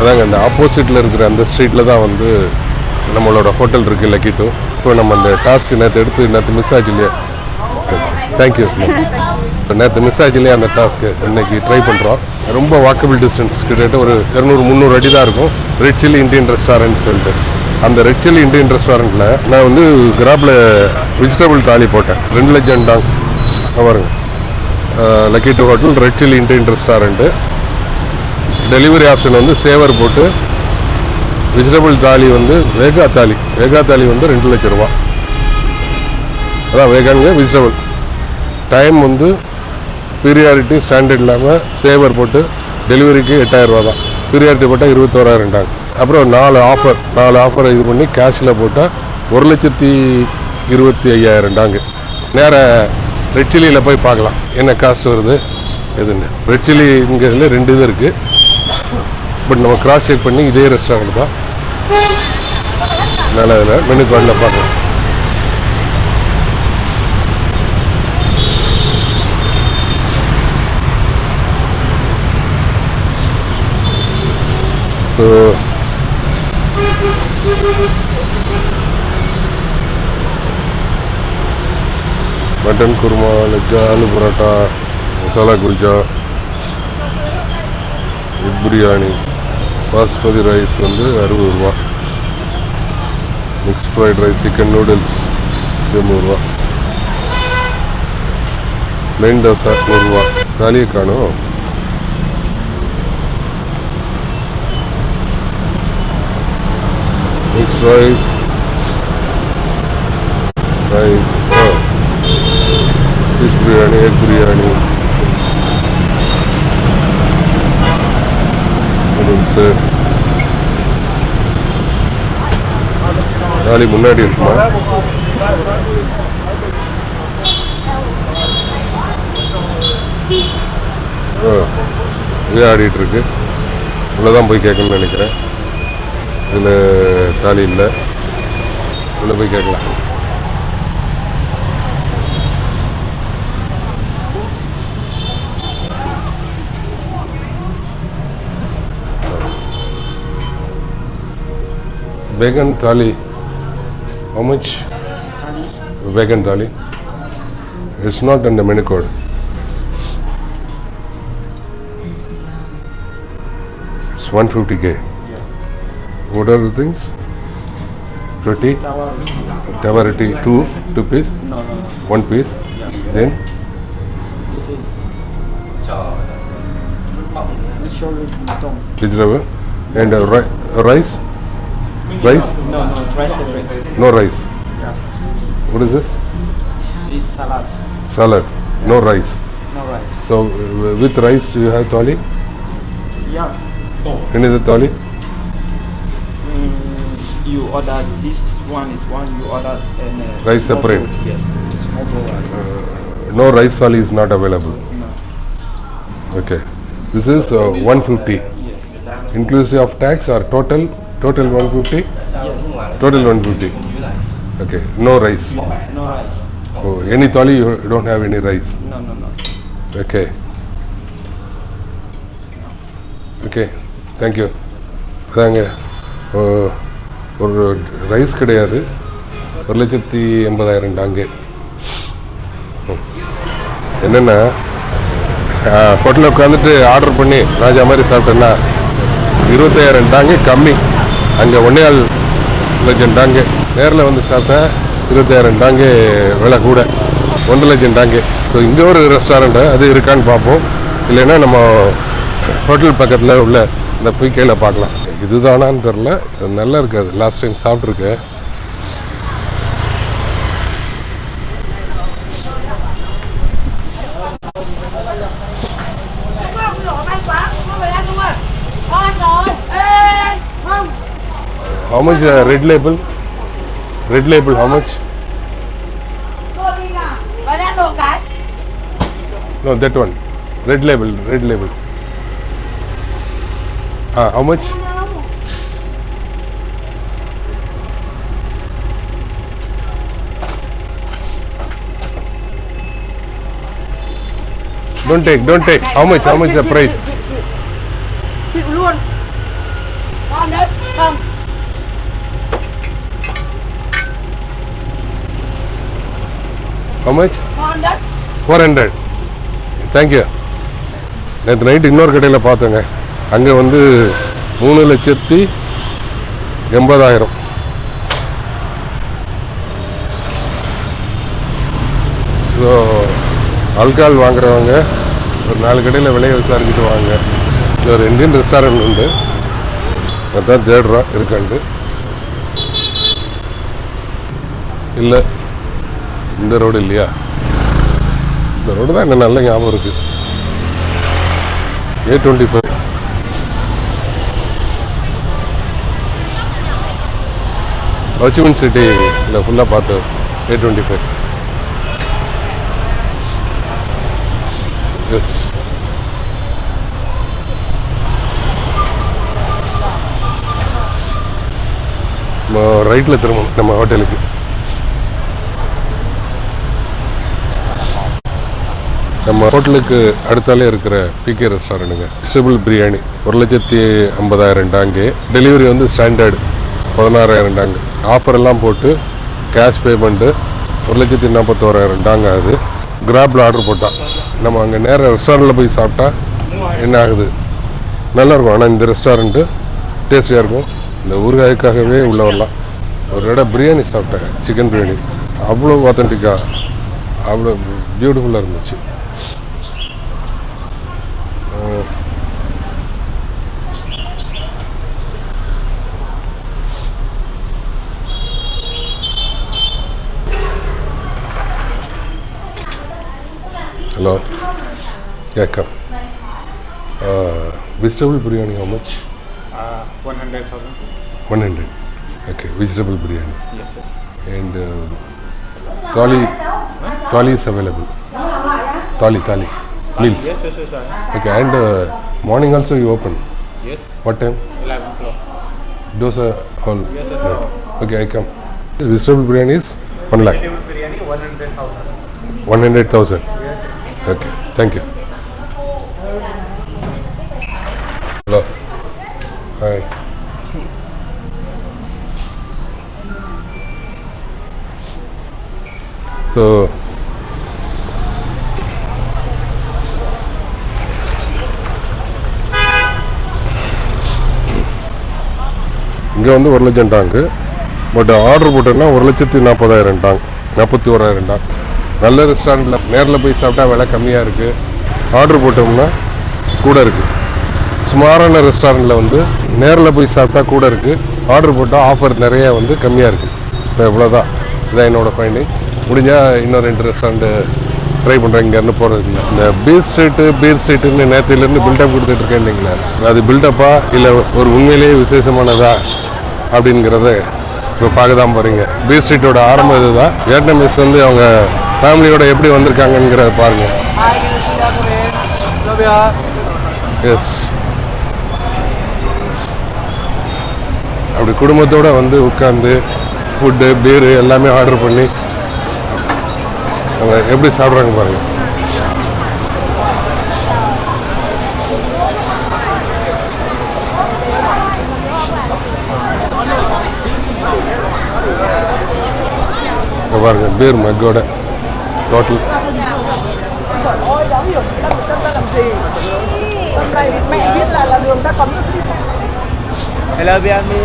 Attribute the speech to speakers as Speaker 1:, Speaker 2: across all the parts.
Speaker 1: அதாங்க இந்த ஆப்போசிட்டில் இருக்கிற அந்த ஸ்ட்ரீட்டில் தான் வந்து நம்மளோட ஹோட்டல் இருக்குது லக்கி டூ. இப்போ நம்ம அந்த டாஸ்க்கு நேற்று மிஸ் ஆச்சு இல்லையா? தேங்க்யூ. நேற்று மிஸ் ஆச்சு இல்லையா அந்த டாஸ்க்கு, இன்னைக்கு ட்ரை பண்ணுறோம். ரொம்ப வாக்கபிள் டிஸ்டன்ஸ், கிட்டத்தட்ட ஒரு 200-300 அடி தான் இருக்கும். ரெட் சில்லி இந்தியன் ரெஸ்டாரண்ட் சொல்லிட்டு, அந்த ரெட் சில்லி இந்தியன் ரெஸ்டாரண்ட்டில் நான் வந்து கிராப்பில் வெஜிடபிள் தாலி போட்டேன். 2 லட்சம் டாங் பாருங்க. Lucky two hotel, red chilli Indian restaurant. Delivery option வந்து சேவர் போட்டு, வெஜிடபிள் தாலி வந்து வேகா தாலி வந்து 2 லட்சம் ரூபா. அதான் வேகாங்க வெஜிடபிள். டைம் வந்து பீரியாரிட்டி ஸ்டாண்டர்ட் இல்லாமல் சேவர் போட்டு டெலிவரிக்கு 8000 ரூபா தான். பீரியாரிட்டி போட்டால் 21,000 டாங்க. அப்புறம் 4 ஆஃபர் இது பண்ணி கேஷில் போட்டால் 1,25,000 டாங்க. நேராக ரெட் சில்லியில் போய் பார்க்கலாம் என்ன காஸ்ட் வருது எதுன்னு. ரெட் சில்லி இங்கே 2 இது இருக்குது. பட் நம்ம கிராஸ் செக் பண்ணி இதே ரெஸ்டாரண்ட் தான் நல்லா இதில் மெனு கார்டில் பார்க்கலாம். ஸோ மட்டன் குருமா, லஜ்ஜா, ஆலு பரோட்டா, மசாலா குல்ஜா, எக் பிரியாணி, பாஸ்மதி ரைஸ் வந்து 60 ரூபா, mixed fried rice, chicken noodles 30 ரூபா, பிளைன் தோசை 100 ரூபா. தாலியை காணும். Mixed rice, fish biryani, egg biryani, noodles. Thali முன்னாடி இருக்குமா? இதே ஆடிட்டு இருக்கு. உள்ளதான் போய் கேட்கணும்னு நினைக்கிறேன். இதில் தாலி இல்லை, உள்ள போய் கேட்கலாம். Vegan thali. How much? Vegan thali. It's not in the menu code. It's 150K.
Speaker 2: Yeah.
Speaker 1: What are the things? Roti? Tawa roti. Two piece?
Speaker 2: No.
Speaker 1: 1 piece?
Speaker 2: Yeah.
Speaker 1: Then?
Speaker 2: This is
Speaker 1: Vegetable? And rice? Rice?
Speaker 2: No, rice separate.
Speaker 1: No rice.
Speaker 2: Yeah.
Speaker 1: What is this?
Speaker 2: This salad.
Speaker 1: Salad. No rice.
Speaker 2: No rice.
Speaker 1: So with rice you have thali?
Speaker 2: Yeah.
Speaker 1: Any other thali?
Speaker 2: You order this one is one. You order and
Speaker 1: rice separate.
Speaker 2: Bowl. Yes. Small bowl rice.
Speaker 1: No rice thali is not available.
Speaker 2: No.
Speaker 1: Okay. This is 150.
Speaker 2: Yes.
Speaker 1: Inclusive of tax or total 150?
Speaker 2: Yes.
Speaker 1: Total 150. Okay. No rice.
Speaker 2: No rice.
Speaker 1: Oh, any thali you don't have any rice?
Speaker 2: No.
Speaker 1: Okay. Okay. Thank you. அதாங்க ஒரு rice கிடையாது, 1,80,000 டாங்கு. என்னென்னா ஹோட்டலில் உட்காந்துட்டு order பண்ணி ராஜா மாதிரி சாப்பிட்டேன்னா 25,000 டாங்கு கம்மி. அங்கே 1.25 லட்சம் டாங்கு. நேரில் வந்து சாப்பிட்டேன் 25,000 டாங்கு விலை கூட, 1 லட்சம் டாங்கு. ஸோ இங்கே ஒரு ரெஸ்டாரண்ட்டு அது இருக்கான்னு பார்ப்போம். இல்லைன்னா நம்ம ஹோட்டல் பக்கத்தில் உள்ள இந்த பிகேல பார்க்கலாம். இதுதானான்னு தெரில, நல்லா இருக்காது. லாஸ்ட் டைம் சாப்பிட்ருக்கேன். How much red label? Red label, how much? No, that one. Red label. How much? Don't take. How much the price?
Speaker 3: Chịu luôn. Không.
Speaker 1: How much?
Speaker 3: 400.
Speaker 1: 400. Thank you. நேற்று நைட்டு இன்னொரு கடையில் பார்த்தேங்க. அங்கே வந்து 3,80,000. ஸோ ஆல்கஹால் வாங்குறவங்க ஒரு 4 கடையில் விலையை விசாரிச்சுட்டு வாங்க. ஒரு இந்தியன் ரெஸ்டாரண்ட் உண்டு, அதான் தேடுறோம் இருக்காண்டு. இல்லை, இந்த ரோடு இல்லையா? இந்த ரோடு தான் என்ன நல்ல ஞாபகம் இருக்கு. A25 ஹோச்சிமின் சிட்டி இல்லை ஃபுல்லாக பார்த்து A25. எஸ், நம்ம ரைட்டில் திரும்பணும் நம்ம ஹோட்டலுக்கு. நம்ம ஹோட்டலுக்கு அடுத்தாலே இருக்கிற பிகே ரெஸ்டாரண்ட்டுங்க. வெஜிடபிள் பிரியாணி 1,50,000 டாங்கு. டெலிவரி வந்து ஸ்டாண்டர்டு 16,000 டாங்கு. ஆஃபர் எல்லாம் போட்டு கேஷ் பேமெண்ட்டு 1,41,000 டாங்க ஆகுது. கிராப்பில் ஆர்டர் போட்டால் நம்ம அங்கே நேராக ரெஸ்டாரண்ட்டில் போய் சாப்பிட்டா என்ன ஆகுது, நல்லாயிருக்கும். ஆனால் இந்த ரெஸ்டாரண்ட்டு டேஸ்டியாக இருக்கும். இந்த ஊறுகாய்க்காகவே உள்ள வரலாம். ஒரு இடம் பிரியாணி சாப்பிட்டேன், சிக்கன் பிரியாணி. அவ்வளோ ஆத்தென்டிக்காக, அவ்வளோ பியூட்டிஃபுல்லாக இருந்துச்சு. Hello. Yeah, come. Vegetable biryani, how much?
Speaker 2: 100,000.
Speaker 1: 100. Okay, vegetable biryani.
Speaker 2: Yes, yes.
Speaker 1: And thali is available. Thali meals.
Speaker 2: Yes, yes, yes, sir.
Speaker 1: Okay, and morning also you open.
Speaker 2: Yes.
Speaker 1: What time?
Speaker 2: 11 o'clock.
Speaker 1: Dosa hall.
Speaker 2: Yes, yes, sir.
Speaker 1: Okay, I come. Vegetable biryani is 1 lakh.
Speaker 2: Vegetable biryani 100,000.
Speaker 1: 100,000.
Speaker 2: Yes.
Speaker 1: Okay, thank you. Hello. Hi. So இங்கே வந்து 1 லட்சம் டாங்கு. But order போட்டோன்னா 1,40,000 Tang, 41,000 Tang. நல்ல ரெஸ்டாரண்ட்டில் நேரில் போய் சாப்பிட்டா விலை கம்மியாக இருக்குது. ஆர்டர் போட்டோம்னா கூட இருக்குது. சுமாரான ரெஸ்டாரண்ட்டில் வந்து நேரில் போய் சாப்பிட்டா கூட இருக்குது, ஆர்டர் போட்டால் ஆஃபர் நிறையா வந்து கம்மியாக இருக்குது. ஸோ இவ்வளோதான், இதான் என்னோடய ஃபைண்டிங். முடிஞ்சால் இன்னும் 2 ரெஸ்டாரண்ட்டு ட்ரை பண்ணுறேன். இங்கேருந்து போகிறது இல்லை. இந்த பீர் ஸ்ட்ரீட்டுன்னு நேரத்திலேருந்து பில்டப் கொடுத்துட்டு இருக்கேன் இல்லைங்களா, அது பில்டப்பா இல்லை ஒரு உண்மையிலேயே விசேஷமானதா அப்படிங்கிறத இப்போ பார்க்க தான் போகிறீங்க. பீர் ஸ்ட்ரீட்டோட ஆரம்பம் இதுதான். வியட்நாமீஸ் வந்து அவங்க ஃபேமிலியோட எப்படி வந்திருக்காங்கங்கிறத பாருங்கள். எஸ், அப்படி குடும்பத்தோடு வந்து உட்காந்து ஃபுட்டு பீரு எல்லாமே ஆர்டர் பண்ணி அவங்க எப்படி சாப்பிட்றாங்க பாருங்க. பாருங்க பீர் மக்கோட டோட்டல்.
Speaker 2: Hello, Biami.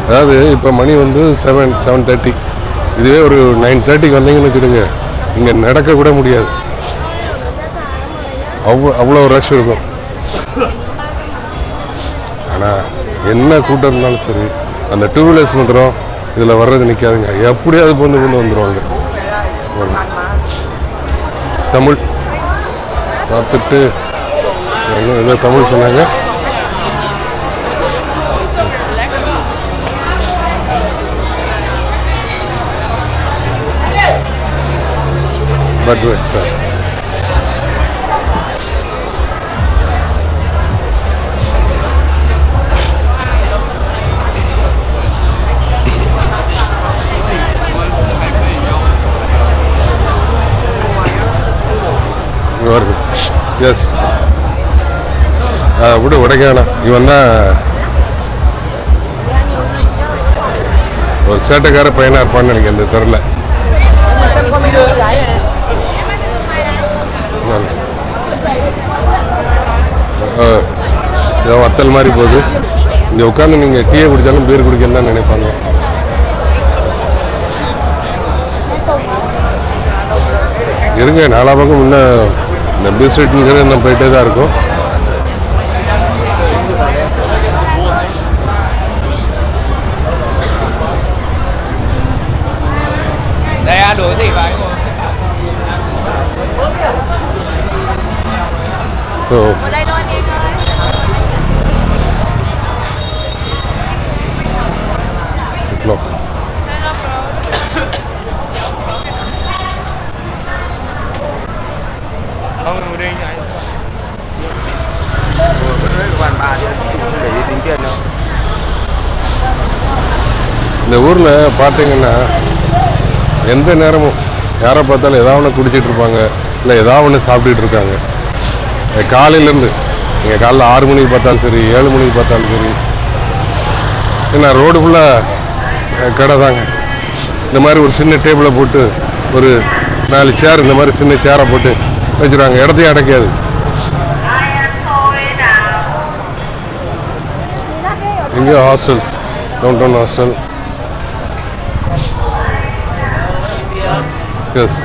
Speaker 1: அதாவது இப்போ மணி வந்து 7:30. இதுவே ஒரு 9:30க்கு வந்தீங்கன்னு வச்சுடுங்க, இங்கே நடக்க கூட முடியாது, அவ்வளோ ரஷ் இருக்கும். ஆனால் என்ன கூட்டம் இருந்தாலும் சரி, அந்த 2 வீலர்ஸ் மாத்திரம் இதில் வர்றது நிற்காதுங்க. எப்படியாவது கொண்டு வந்துடுவாங்க. தமிழ் பார்த்துட்டு ஏதோ தமிழ் சொன்னாங்க. But sir Yes. விடு உடைக்கான இவன் தான் ஒரு சேட்டைக்கார பையனா இருப்பான்னு எனக்கு இந்த தெரியல. வத்தல் மாதிரி போகுது. இங்க உட்காந்து நீங்க டீயை குடிச்சாலும் பீர் குடிக்கன்னு தான் நினைப்பாங்க. இருங்க, நாலா பக்கம் இன்னும் இந்த பீச் ஸ்ட்ரீட்ங்கிறது இன்னும் போயிட்டே தான் இருக்கும். So no. இந்த ஊர்ல பாத்தீங்கன்னா எந்த நேரமும் யாரை பார்த்தாலும் ஏதாவது ஒன்று குடிச்சிட்டு இருப்பாங்க, இல்லை ஏதாவது ஒன்று சாப்பிட்டுட்டு இருக்காங்க. காலையிலேருந்து நீங்கள் காலைல 6 மணிக்கு பார்த்தாலும் சரி, 7 மணிக்கு பார்த்தாலும் சரி, ஏன்னா ரோடு ஃபுல்லாக கடை தாங்க. இந்த மாதிரி ஒரு சின்ன டேபிளை போட்டு ஒரு 4 சேர் இந்த மாதிரி சின்ன சேரை போட்டு வச்சுருவாங்க, இடத்தையும் அடைக்காது. இங்கே hostels, downtown hostel. Yes,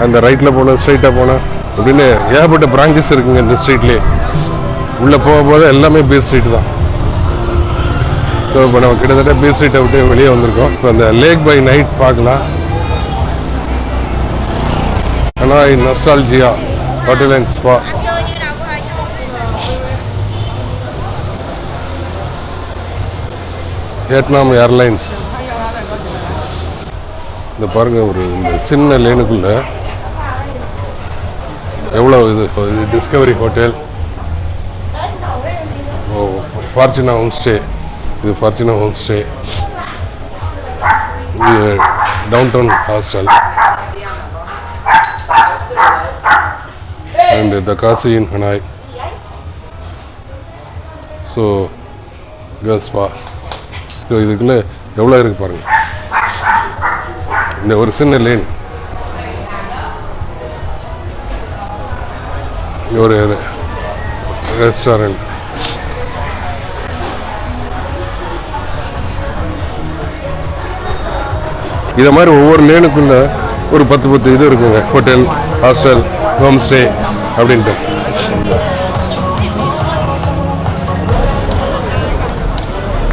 Speaker 1: அந்த ரைட்டில் போனேன், ஸ்ட்ரைட்டாக போனேன் அப்படின்னு ஏகப்பட்ட பிரான்ச்சஸ் இருக்குங்க இந்த ஸ்ட்ரீட்லேயே. உள்ளே போகும்போது எல்லாமே பீச் ஸ்ட்ரீட் தான். ஸோ இப்போ நம்ம கிட்டத்தட்ட பீச் ஸ்ட்ரீட்டை விட்டு வெளியே வந்திருக்கோம். இப்போ அந்த லேக் பை நைட் பார்க்கலாம். ஆனால் Nostalgia Hotel and Spa. Vietnam Airlines. இந்த பாருங்க, ஒரு இந்த சின்ன லேனுக்குள்ள எவ்வளோ இது Discovery Hotel, Fortuna home stay, இது ஃபார்ச்சுனா ஹோம் ஸ்டே, இது downtown hostel and the cosy inn Hanoi. So girls spa. So இதுக்குள்ள எவ்வளோ இருக்கு பாருங்க. இந்த ஒரு சின்ன லேன், ஒரு ரெஸ்டாரண்ட். இத மாதிரி ஒவ்வொரு லேனுக்குள்ள ஒரு 10 இது இருக்குங்க, ஹோட்டல், ஹாஸ்டல், ஹோம் ஸ்டே அப்படின்ட்டு.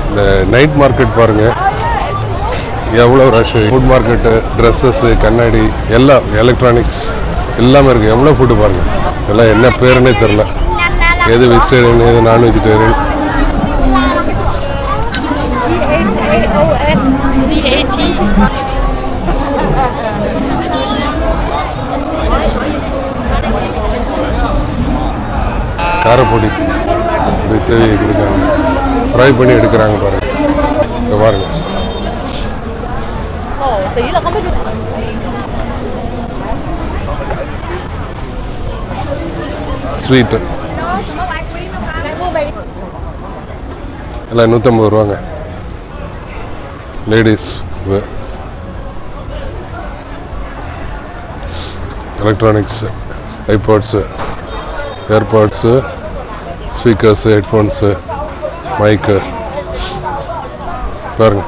Speaker 1: இந்த நைட் மார்க்கெட் பாருங்க, எவ்வளோ ரஷ். ஃபுட் மார்க்கெட்டு, ட்ரெஸ்ஸஸ், கண்ணாடி, எல்லாம் எலக்ட்ரானிக்ஸ் எல்லாமே இருக்கு. எவ்வளோ ஃபுட்டு பாருங்க. எல்லாம் என்ன பேருன்னே தெரில, எது வெஜிடேரியன் எது நான் வெஜிடேரியன். காரப்பொடி தேவையை கொடுக்காங்க, ஃப்ரை பண்ணி எடுக்கிறாங்க பாருங்க. இங்க பாருங்க, ஸ்வீட்டு எல்லாம் 150 ரூபாங்க. Ladies electronics, iPods, AirPods, speakers, headphones, mic பாருங்க.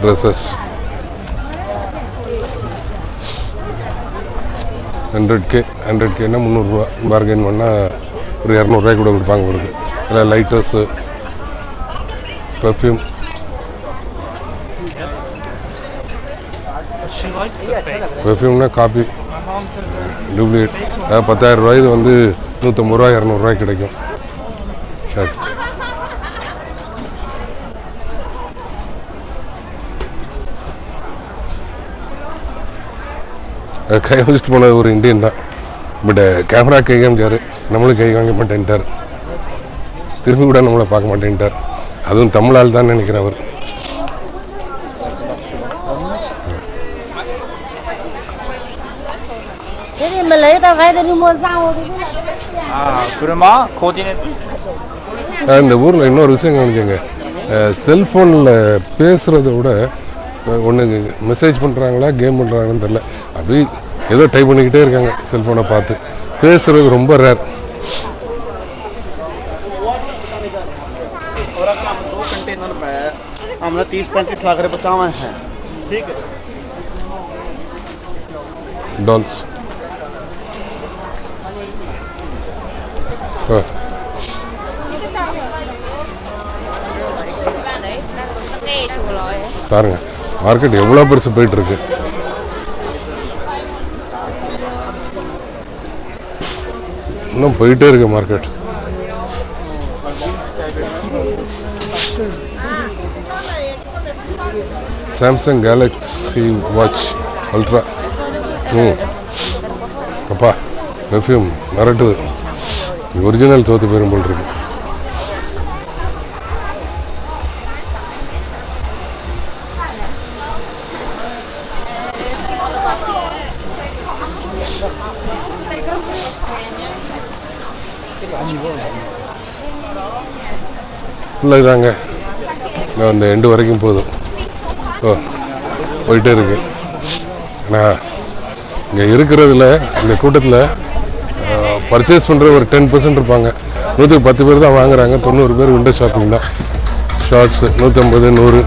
Speaker 1: ட்ரெஸ்ஸஸ் 100Kன்னா 300 ரூபா. பார்கெயின் பண்ணால் ஒரு 200 ரூபாய் கூட கொடுப்பாங்க உங்களுக்கு. அதில் லைட்டர்ஸு, பெர்ஃப்யூம். பெர்ஃப்யூம்னா காப்பி டூப்ளிகேட். 10,000 ரூபாய், இது வந்து 150 ரூபா 200 ரூபாய்க்கு கிடைக்கும். கை வச்சுட்டு போனது ஒரு இந்தியன் தான். பட் கேமரா கை காமிச்சார், நம்மளும் கை வாங்க மாட்டேன்ட்டார். திரும்பி கூட நம்மளை பார்க்க மாட்டேன்ட்டார். அதுவும் தமிழால் தான் நினைக்கிறேன் அவர். இந்த ஊரில் இன்னொரு விஷயம் கவனிச்சுங்க, செல்ஃபோனில் பேசுகிறத விட ஒன்று மெசேஜ் பண்ணுறாங்களா கேம் பண்ணுறாங்கன்னு தெரில, அப்படி ஏதோ டைப் பண்ணிக்கிட்டே இருக்காங்க செல்ஃபோனை பார்த்து. பேசுகிறது ரொம்ப ரேர்.
Speaker 3: हमने 30-35 लाख रुपए बचावे हैं, ठीक है।
Speaker 1: डॉल्स பாருங்க மார்க்கெட் எவ்வளோ பெருசு போயிட்டு இருக்கு. இன்னும் போயிட்டே இருக்கு market. Samsung Galaxy watch ultra. அப்பா பெர்ஃப்யூம் மிரட்டுது. ஒரிஜினல் தோத்து போயிரும் போல் இருக்கு. இல்லைதாங்க, இந்த எண்டு வரைக்கும் போதும். போயிட்டே இருக்கு. ஆனால் இங்கே இருக்கிறதுல இந்த கூட்டத்தில் பர்ச்சேஸ் பண்ணுற ஒரு 10% இருப்பாங்க. 110 பேர் தான் வாங்குறாங்க. 90 பேர் விண்டோ ஷாப்பிங் தான். ஷார்ட்ஸு 150, 100.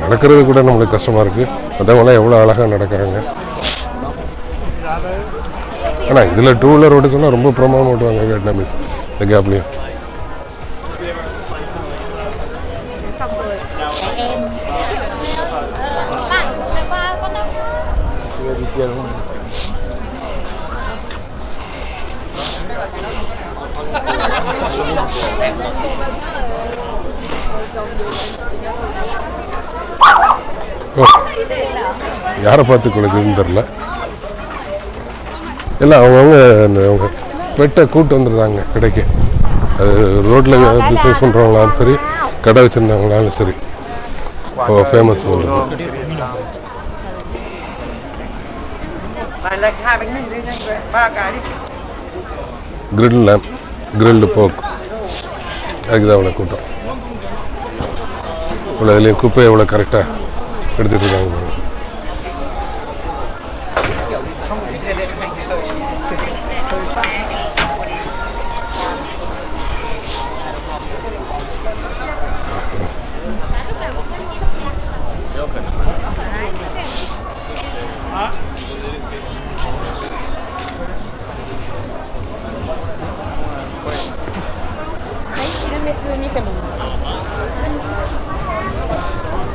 Speaker 1: நடக்கிறது கூட நம்மளுக்கு கஷ்டமா இருக்கு. மற்றவங்களாம் எவ்வளோ அழகாக நடக்கிறாங்க. ஆனால் இதில் 2 வீலர் ஓட்ட சொன்னால் ரொம்ப பிரமாதம் ஓட்டுவாங்க வியட்நாமீஸ். இந்த கேப்லையும் யாரை பார்த்து கொடுக்குதுன்னு தெரில. எல்லாம் அவங்க பெட்டை கூட்டு வந்துடுறாங்க கடைக்கு. அது ரோட்டில் பிஸ்னஸ் பண்ணுறவங்களாலும் சரி, கடை வச்சுருந்தவங்களாலும் சரி, ஃபேமஸ் சொல்கிறது. கிரில் லேம்ப், கிரில்டு போக், அதுக்குதான் அவ்வளோ கூட்டம். இவ்வளோ இதுலேயும் குப்பையை எவ்வளோ கரெக்டாக எடுத்துகிட்டு இருக்காங்க.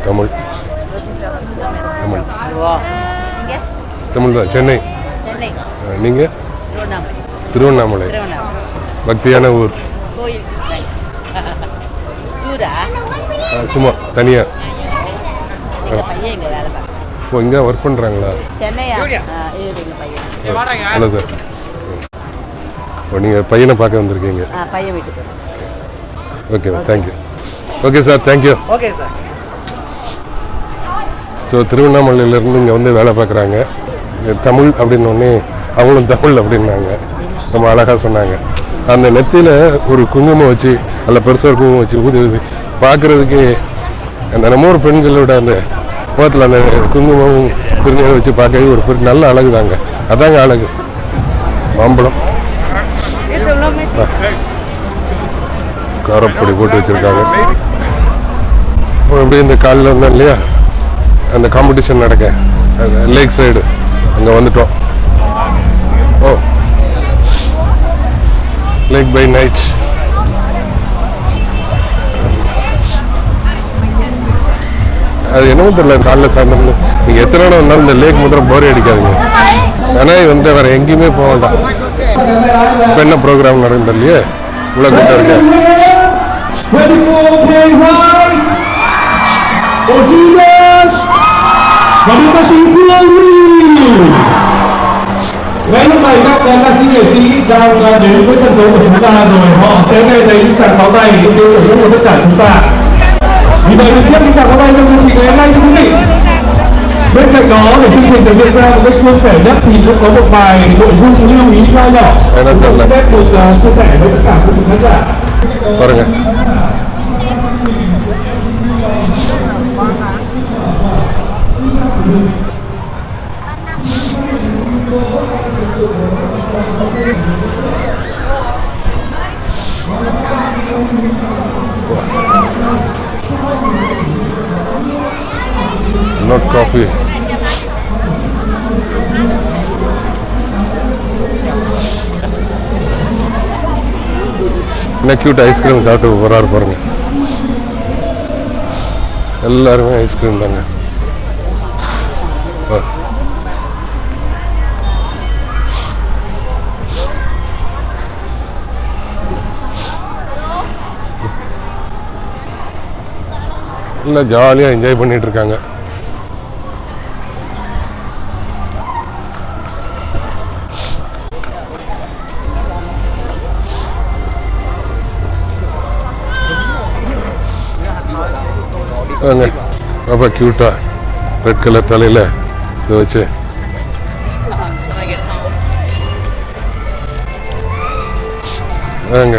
Speaker 1: தமிழ் தமிழ் தமிழ் தான். சென்னை. நீங்க? திருவண்ணாமலை. பக்தியான ஊர். சும்மா தனியா இங்க ஒர்க் பண்றாங்களா? ஹலோ சார், நீங்க பையனை பார்க்க வந்திருக்கீங்க? Okay thank you. Okay sir, thank you.
Speaker 3: Okay sir.
Speaker 1: So திருவண்ணாமலையிலேருந்து இங்கே வந்து வேலை பார்க்குறாங்க. தமிழ் அப்படின்னோடனே அவங்களும் தமிழ் அப்படின்னாங்க. நம்ம அழகாக சொன்னாங்க. அந்த நெத்தியில் ஒரு குங்குமம் வச்சு, நல்ல பெருசாக குங்குமம் வச்சு ஊதி பார்க்குறதுக்கு அந்த நம்ம ஒரு பெண்களோட அந்த முகத்தில் அந்த குங்குமம் திருநீரை வச்சு பார்க்கவே ஒரு நல்ல அழகு தாங்க. அதாங்க அழகு. மாம்பழம் காரப்பொடி போட்டு வச்சுருக்காங்க. அப்படியே இந்த காலில் இருந்தோம் இல்லையா, அந்த காம்படிஷன் நடக்க லேக் சைடு அங்கே வந்துட்டோம். ஓ Lake by night. அது என்னமோ தெரியல, காலைல சாயந்தரம் நீங்க எத்தனை இடம் வந்தாலும் இந்த லேக் முதல்ல போரே அடிக்காதுங்க. ஏன்னா வந்து வேற எங்கேயுமே போக வேண்டாம். இப்ப என்ன ப்ரோக்ராம் நடக்குது இல்லையே, இவ்வளவு கூட்டம் இருக்கு.
Speaker 4: Ngay lúc này các ca sĩ nghệ sĩ đang đến với sân khấu của chúng ta rồi, họ sẽ nghe thấy những tràng pháo tay những tiếng ủng hộ của tất cả chúng ta. Vì vậy mình tiếp những tràng pháo tay trong chương trình ngày hôm nay thưa quý vị. Bên cạnh đó để chương trình được diễn ra một cách suôn sẻ nhất thì cũng có một vài nội dung lưu ý nho nhỏ tôi xin phép được chia sẻ với tất cả quý vị khán giả.
Speaker 1: பாருங்க, not coffee. என்ன cute ice cream சாப்பிட்டு போறாரு பாருங்க. எல்லாருமே ice cream தாங்க. எல்லாம் ஜாலியா enjoy பண்ணிட்டு இருக்காங்க. ரொம்ப கியூட்டா ரெட் கலர் தலையில இதை வச்சு வாங்க.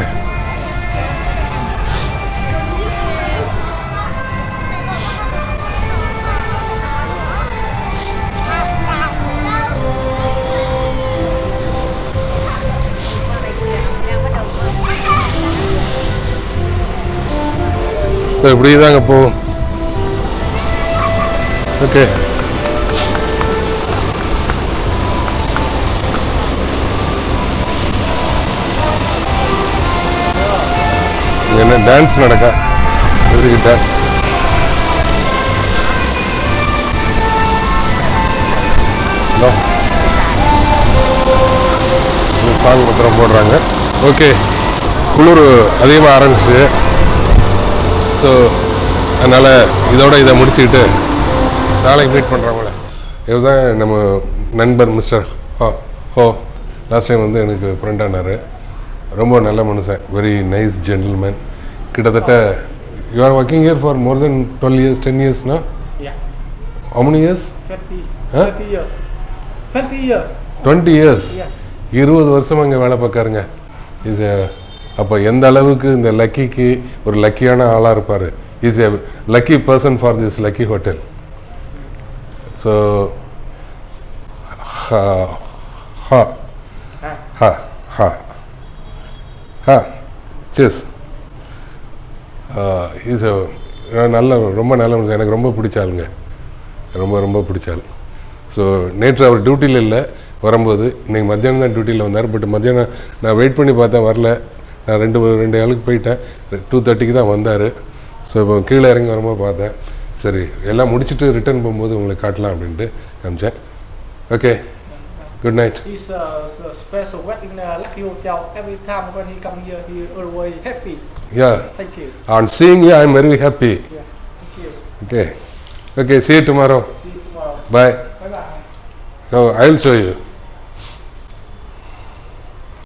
Speaker 1: இப்படிதாங்க போகும். ஓகே, என்ன டான்ஸ் நடக்க டான்ஸ் சாங் பத்திரம் போடுறாங்க. ஓகே, குளிர் அதிகமாக ஆரம்பிச்சு. ஸோ அதனால் இதோட இதை முடிச்சுக்கிட்டு நாளைக்கு மீட் பண்ணுறவங்கள. இதுதான் நம்ம நண்பர் மிஸ்டர் ஹோ. லாஸ்ட் டைம் வந்து எனக்கு ஃப்ரெண்டானார். ரொம்ப நல்ல மனுஷன், வெரி நைஸ் ஜென்டில்மேன். கிட்டத்தட்ட you are working here for more then 12 years 10 yearsனா? How many years? 20 years. 20 years. 20 வருஷமா இங்கே வேலை பார்க்காருங்க. இது அப்போ எந்த அளவுக்கு இந்த லக்கிக்கு ஒரு லக்கியான ஆளாக இருப்பார். Is a lucky person for this lucky hotel. So is நல்ல ரொம்ப நல்ல மனுஷன். எனக்கு ரொம்ப பிடிச்ச ஆளுங்க, ரொம்ப பிடிச்ச ஆள். ஸோ நேற்று அவர் டியூட்டியில் இல்லை, வரும்போது இன்னைக்கு மத்தியானம் தான் டியூட்டியில் வந்தார். பட் மத்தியானம் நான் வெயிட் பண்ணி பார்த்தேன், வரல. நான் ரெண்டு ஆளுக்கு போயிட்டேன். 2:30 தான் வந்தார். ஸோ இப்போ கீழே இறங்கி வரும்போது பார்த்தேன். சரி, எல்லாம் முடிச்சுட்டு ரிட்டர்ன் போகும்போது உங்களுக்கு காட்டலாம் அப்படின்ட்டு காமிச்சேன். Okay, good night.
Speaker 5: He's a special wedding lucky hotel. Every time when he come here, he always happy.
Speaker 1: Yeah.
Speaker 5: Thank you.
Speaker 1: On seeing you, I'm very happy.
Speaker 5: Yeah. Thank you.
Speaker 1: Okay. See you tomorrow.
Speaker 5: See you tomorrow.
Speaker 1: Bye.
Speaker 5: Bye bye.
Speaker 1: So I'll show you.